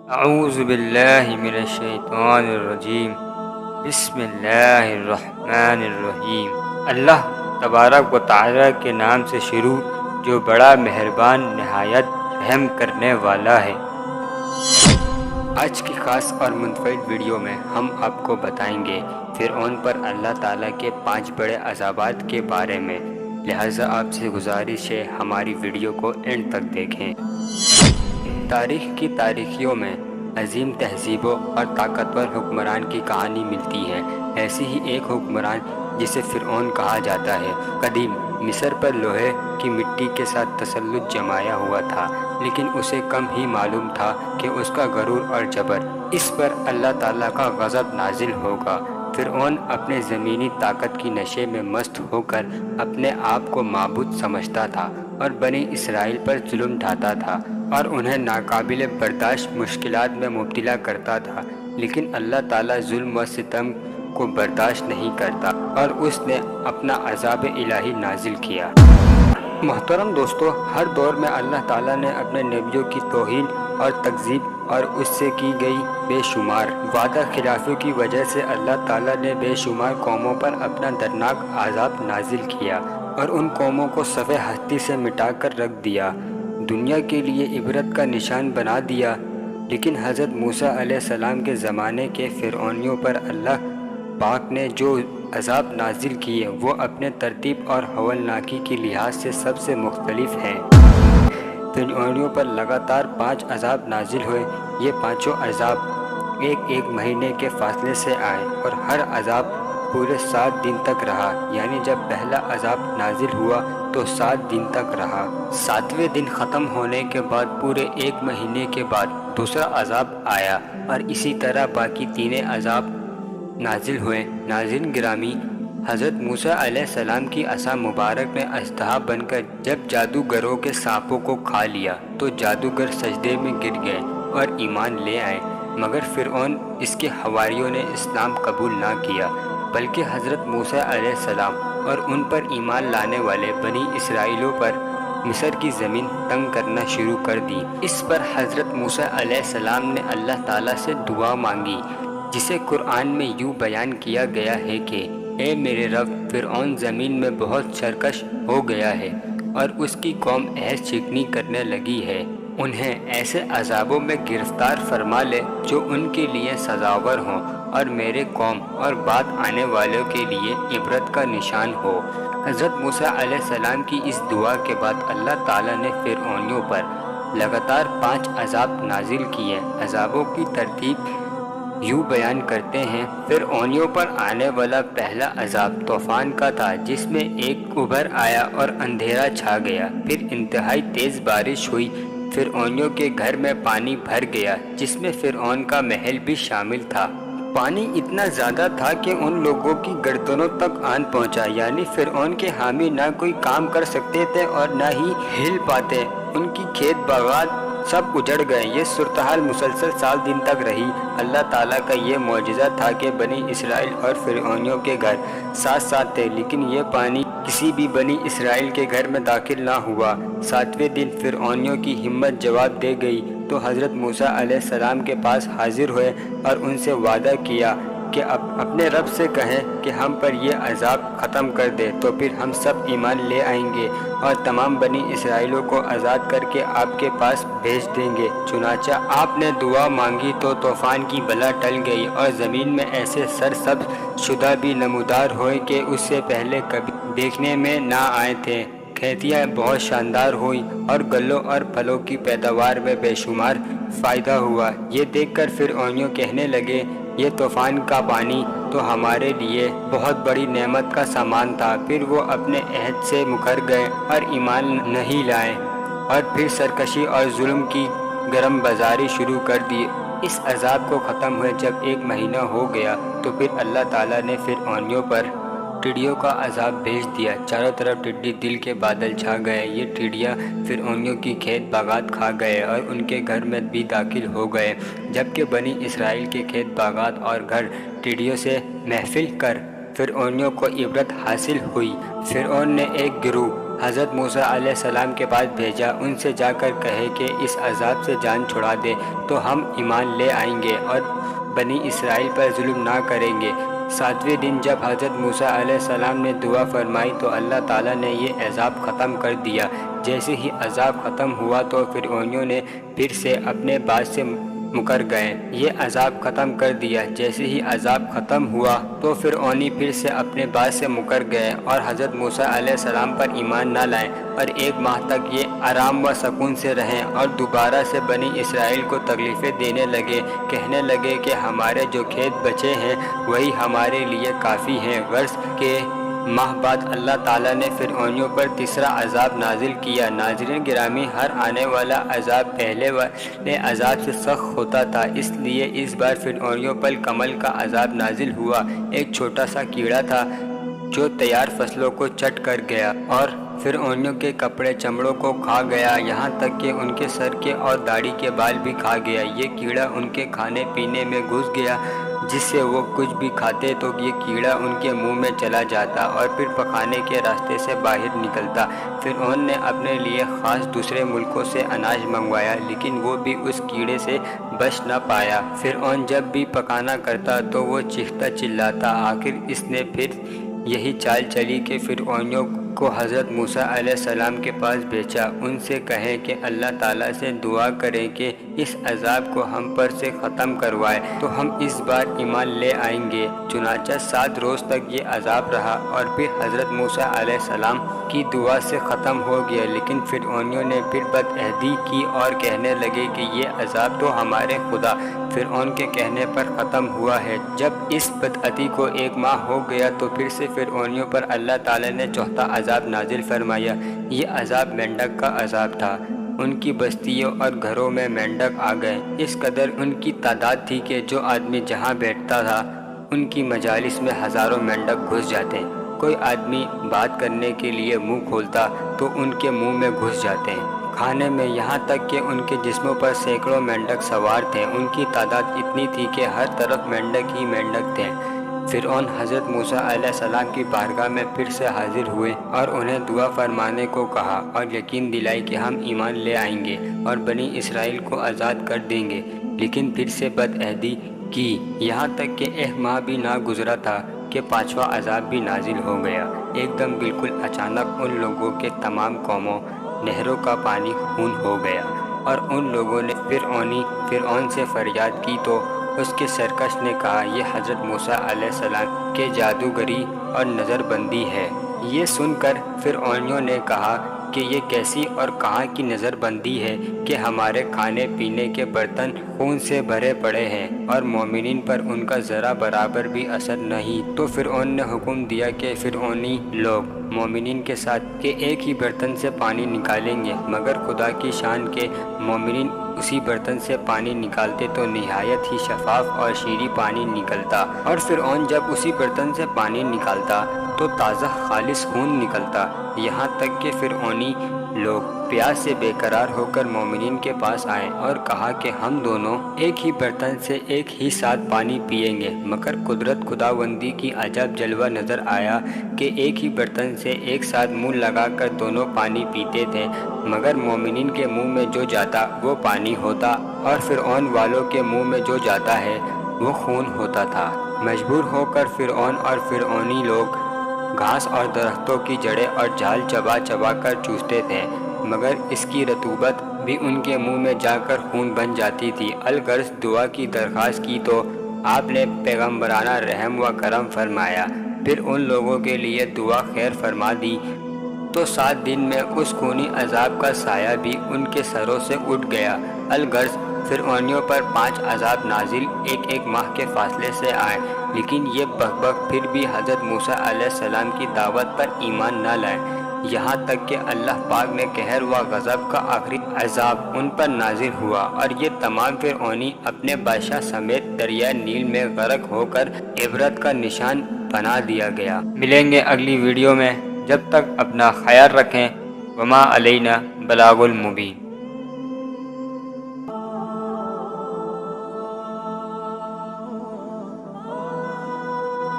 اعوذ باللہ من الشیطان الرجیم بسم اللہ الرحمن الرحیم۔ اللہ تبارک و تعالی کے نام سے شروع جو بڑا مہربان نہایت رحم کرنے والا ہے۔ آج کی خاص اور منفرد ویڈیو میں ہم آپ کو بتائیں گے فرعون پر اللہ تعالیٰ کے 5 بڑے عذابات کے بارے میں، لہٰذا آپ سے گزارش ہے ہماری ویڈیو کو اینڈ تک دیکھیں۔ تاریخ کی تاریخیوں میں عظیم تہذیبوں اور طاقتور حکمران کی کہانی ملتی ہے۔ ایسی ہی ایک حکمران جسے فرعون کہا جاتا ہے، قدیم مصر پر لوہے کی مٹی کے ساتھ تسلط جمایا ہوا تھا، لیکن اسے کم ہی معلوم تھا کہ اس کا غرور اور جبر اس پر اللہ تعالیٰ کا غضب نازل ہوگا۔ فرعون اپنے زمینی طاقت کی نشے میں مست ہو کر اپنے آپ کو معبود سمجھتا تھا اور بنی اسرائیل پر ظلم ڈھاتا تھا اور انہیں ناقابل برداشت مشکلات میں مبتلا کرتا تھا، لیکن اللہ تعالیٰ ظلم و ستم کو برداشت نہیں کرتا اور اس نے اپنا عذاب الہی نازل کیا۔ محترم دوستو، ہر دور میں اللہ تعالیٰ نے اپنے نبیوں کی توہین اور تکذیب اور اس سے کی گئی بے شمار وعدہ خلافیوں کی وجہ سے اللہ تعالیٰ نے بے شمار قوموں پر اپنا دردناک عذاب نازل کیا اور ان قوموں کو صفحہ ہستی سے مٹا کر رکھ دیا، دنیا کے لیے عبرت کا نشان بنا دیا۔ لیکن حضرت موسیٰ علیہ السلام کے زمانے کے فرعونیوں پر اللہ پاک نے جو عذاب نازل کیے وہ اپنے ترتیب اور ہولناکی کے لحاظ سے سب سے مختلف ہیں۔ فرعونیوں پر لگاتار 5 عذاب نازل ہوئے۔ یہ پانچوں عذاب ایک مہینے کے فاصلے سے آئے اور ہر عذاب پورے 7 دن تک رہا، یعنی جب پہلا عذاب نازل ہوا تو 7 دن تک رہا۔ 7ویں دن ختم ہونے کے بعد پورے 1 مہینے کے بعد دوسرا عذاب آیا اور اسی طرح باقی 3 عذاب نازل ہوئے۔ ناظرین گرامی، حضرت موسیٰ علیہ السلام کی عصا مبارک نے اژدہا بن کر جب جادوگروں کے سانپوں کو کھا لیا تو جادوگر سجدے میں گر گئے اور ایمان لے آئے، مگر فرعون اس کے حواریوں نے اسلام قبول نہ کیا، بلکہ حضرت موسیٰ علیہ السلام اور ان پر ایمان لانے والے بنی اسرائیلوں پر مصر کی زمین تنگ کرنا شروع کر دی۔ اس پر حضرت موسیٰ علیہ السلام نے اللہ تعالیٰ سے دعا مانگی، جسے قرآن میں یوں بیان کیا گیا ہے کہ اے میرے رب، فرعون زمین میں بہت سرکش ہو گیا ہے اور اس کی قوم عہد شکنی کرنے لگی ہے، انہیں ایسے عذابوں میں گرفتار فرما لے جو ان کے لیے سزاور ہوں اور میرے قوم اور بعد آنے والوں کے لیے عبرت کا نشان ہو۔ حضرت موسیٰ علیہ السلام کی اس دعا کے بعد اللہ تعالیٰ نے فرعونیوں پر لگاتار 5 عذاب نازل کیے۔ عذابوں کی ترتیب یوں بیان کرتے ہیں۔ فرعونیوں پر آنے والا پہلا عذاب طوفان کا تھا، جس میں ایک ابھر آیا اور اندھیرا چھا گیا، پھر انتہائی تیز بارش ہوئی، فرعونیوں کے گھر میں پانی بھر گیا جس میں فرعون کا محل بھی شامل تھا۔ پانی اتنا زیادہ تھا کہ ان لوگوں کی گردنوں تک آن پہنچا، یعنی فرعون کے حامی نہ کوئی کام کر سکتے تھے اور نہ ہی ہل پاتے، ان کی کھیت باغات سب اجڑ گئے۔ یہ صورتحال مسلسل 7 دن تک رہی۔ اللہ تعالیٰ کا یہ معجزہ تھا کہ بنی اسرائیل اور فرعونیوں کے گھر ساتھ ساتھ تھے، لیکن یہ پانی کسی بھی بنی اسرائیل کے گھر میں داخل نہ ہوا۔ 7ویں دن فرعونیوں کی ہمت جواب دے گئی تو حضرت موسیٰ علیہ السلام کے پاس حاضر ہوئے اور ان سے وعدہ کیا کہ اپنے رب سے کہیں کہ ہم پر یہ عذاب ختم کر دے، تو پھر ہم سب ایمان لے آئیں گے اور تمام بنی اسرائیلوں کو آزاد کر کے آپ کے پاس بھیج دیں گے۔ چنانچہ آپ نے دعا مانگی تو طوفان کی بلا ٹل گئی اور زمین میں ایسے سرسبز شدہ بھی نمودار ہوئے کہ اس سے پہلے کبھی دیکھنے میں نہ آئے تھے۔ کھیتیاں بہت شاندار ہوئیں اور گلوں اور پھلوں کی پیداوار میں بے شمار فائدہ ہوا۔ یہ دیکھ کر فرعونیوں کہنے لگے، یہ طوفان کا پانی تو ہمارے لیے بہت بڑی نعمت کا سامان تھا۔ پھر وہ اپنے عہد سے مکر گئے اور ایمان نہیں لائے اور پھر سرکشی اور ظلم کی گرم بازاری شروع کر دی۔ اس عذاب کو ختم ہوئے جب 1 مہینہ ہو گیا تو پھر اللہ تعالیٰ نے فرعونیوں پر ٹڈیوں کا عذاب بھیج دیا۔ چاروں طرف ٹڈی دل کے بادل چھا گئے۔ یہ ٹڈیاں فرعونیوں کی کھیت باغات کھا گئے اور ان کے گھر میں بھی داخل ہو گئے، جبکہ بنی اسرائیل کے کھیت باغات اور گھر ٹڈیوں سے محفل کر فرعونیوں کو عبرت حاصل ہوئی۔ فرعون نے ایک گروہ حضرت موسیٰ علیہ السلام کے پاس بھیجا، ان سے جا کر کہے کہ اس عذاب سے جان چھڑا دے تو ہم ایمان لے آئیں گے اور بنی اسرائیل پر ظلم نہ کریں گے۔ 7ویں دن جب حضرت موسیٰ علیہ السلام نے دعا فرمائی تو اللہ تعالیٰ نے یہ عذاب ختم کر دیا۔ جیسے ہی عذاب ختم ہوا تو فرعونیوں نے پھر سے اپنے بات سے مکر گئے۔ یہ عذاب ختم کر دیا۔ جیسے ہی عذاب ختم ہوا تو فرعونی پھر سے اپنے بات سے مکر گئے اور حضرت موسیٰ علیہ السلام پر ایمان نہ لائے، اور 1 ماہ تک یہ آرام و سکون سے رہیں اور دوبارہ سے بنی اسرائیل کو تکلیفیں دینے لگے، کہنے لگے کہ ہمارے جو کھیت بچے ہیں وہی ہمارے لیے کافی ہیں۔ غرض کے ماہ بعد اللہ تعالیٰ نے فرعونیوں پر تیسرا عذاب نازل کیا۔ ناظرین گرامی، ہر آنے والا عذاب پہلے والے عذاب سے سخت ہوتا تھا، اس لیے اس بار فرعونیوں پر کمل کا عذاب نازل ہوا۔ ایک چھوٹا سا کیڑا تھا جو تیار فصلوں کو چٹ کر گیا اور فرعونیوں کے کپڑے چمڑوں کو کھا گیا، یہاں تک کہ ان کے سر کے اور داڑھی کے بال بھی کھا گیا۔ یہ کیڑا ان کے کھانے پینے میں گھس گیا، جس سے وہ کچھ بھی کھاتے تو یہ کیڑا ان کے منہ میں چلا جاتا اور پھر پکانے کے راستے سے باہر نکلتا۔ فرعون نے اپنے لیے خاص دوسرے ملکوں سے اناج منگوایا، لیکن وہ بھی اس کیڑے سے بچ نہ پایا۔ فرعون جب بھی پکانا کرتا تو وہ چیختا چلاتا۔ آخر اس نے پھر یہی چال چلی کہ فرعونیوں کو حضرت موسیٰ علیہ السلام کے پاس بھیجا، ان سے کہیں کہ اللہ تعالیٰ سے دعا کریں کہ اس عذاب کو ہم پر سے ختم کروائے تو ہم اس بار ایمان لے آئیں گے۔ چنانچہ 7 روز تک یہ عذاب رہا اور پھر حضرت موسیٰ علیہ السلام کی دعا سے ختم ہو گیا، لیکن فرعونیوں نے پھر بدعہدی کی اور کہنے لگے کہ یہ عذاب تو ہمارے خدا فرعون کے کہنے پر ختم ہوا ہے۔ جب اس بدعہدی کو 1 ماہ ہو گیا تو پھر سے فرعونیوں پر اللہ تعالیٰ نے چوتھا عذاب نازل فرمایا۔ یہ عذاب مینڈک کا عذاب تھا۔ ان کی بستیوں اور گھروں میں مینڈک آ گئے۔ اس قدر ان کی تعداد تھی کہ جو آدمی جہاں بیٹھتا تھا ان کی مجالس میں ہزاروں مینڈک گھس جاتے۔ کوئی آدمی بات کرنے کے لیے منہ کھولتا تو ان کے منہ میں گھس جاتے۔ کھانے میں، یہاں تک کہ ان کے جسموں پر سینکڑوں مینڈک سوار تھے۔ ان کی تعداد اتنی تھی کہ ہر طرف مینڈک ہی مینڈک تھے۔ فرعون حضرت موسیٰ علیہ السلام کی بارگاہ میں پھر سے حاضر ہوئے اور انہیں دعا فرمانے کو کہا اور یقین دلائی کہ ہم ایمان لے آئیں گے اور بنی اسرائیل کو آزاد کر دیں گے، لیکن پھر سے بدعہدی کی، یہاں تک کہ 1 ماہ بھی نہ گزرا تھا کہ 5واں عذاب بھی نازل ہو گیا۔ ایک دم بالکل اچانک ان لوگوں کے تمام قوموں نہروں کا پانی خون ہو گیا، اور ان لوگوں نے فرعون سے فریاد کی تو اس کے سرکش نے کہا، یہ حضرت موسیٰ علیہ السلام کے جادوگری اور نظر بندی ہے۔ یہ سن کر فرعونیوں نے کہا کہ یہ کیسی اور کہاں کی نظر بندی ہے کہ ہمارے کھانے پینے کے برتن خون سے بھرے پڑے ہیں اور مومنین پر ان کا ذرا برابر بھی اثر نہیں۔ تو فرعون نے حکم دیا کہ فرعونی لوگ مومنین کے ساتھ کہ ایک ہی برتن سے پانی نکالیں گے، مگر خدا کی شان کے مومنین اسی برتن سے پانی نکالتے تو نہایت ہی شفاف اور شیریں پانی نکلتا، اور فرعون جب اسی برتن سے پانی نکالتا تو تازہ خالص خون نکلتا، یہاں تک کہ فرعونی لوگ پیاس سے بے قرار ہو کر مومنین کے پاس آئے اور کہا کہ ہم دونوں ایک ہی برتن سے ایک ہی ساتھ پانی پئیں گے، مگر قدرت خداوندی کی عجب جلوہ نظر آیا کہ ایک ہی برتن سے ایک ساتھ منہ لگا کر دونوں پانی پیتے تھے، مگر مومنین کے منہ میں جو جاتا وہ پانی ہوتا اور فرعون والوں کے منہ میں جو جاتا ہے وہ خون ہوتا تھا۔ مجبور ہو کر فرعون اور فرعونی لوگ گھاس اور درختوں کی جڑیں اور جھال چبا چبا کر چوستے تھے، مگر اس کی رطوبت بھی ان کے منہ میں جا کر خون بن جاتی تھی۔ الغرض دعا کی درخواست کی تو آپ نے پیغمبرانہ رحم و کرم فرمایا، پھر ان لوگوں کے لیے دعا خیر فرما دی تو 7 دن میں اس خونی عذاب کا سایہ بھی ان کے سروں سے اٹھ گیا۔ الغرض فرعونیوں پر 5 عذاب نازل 1 ماہ کے فاصلے سے آئے، لیکن یہ بک پھر بھی حضرت موسیٰ علیہ السلام کی دعوت پر ایمان نہ لائے، یہاں تک کہ اللہ پاک نے قہر و غضب کا آخری عذاب ان پر نازل ہوا اور یہ تمام فرعونی اپنے بادشاہ سمیت دریائے نیل میں غرق ہو کر عبرت کا نشان بنا دیا گیا۔ ملیں گے اگلی ویڈیو میں، جب تک اپنا خیال رکھیں۔ وما علینا بلاغ المبین۔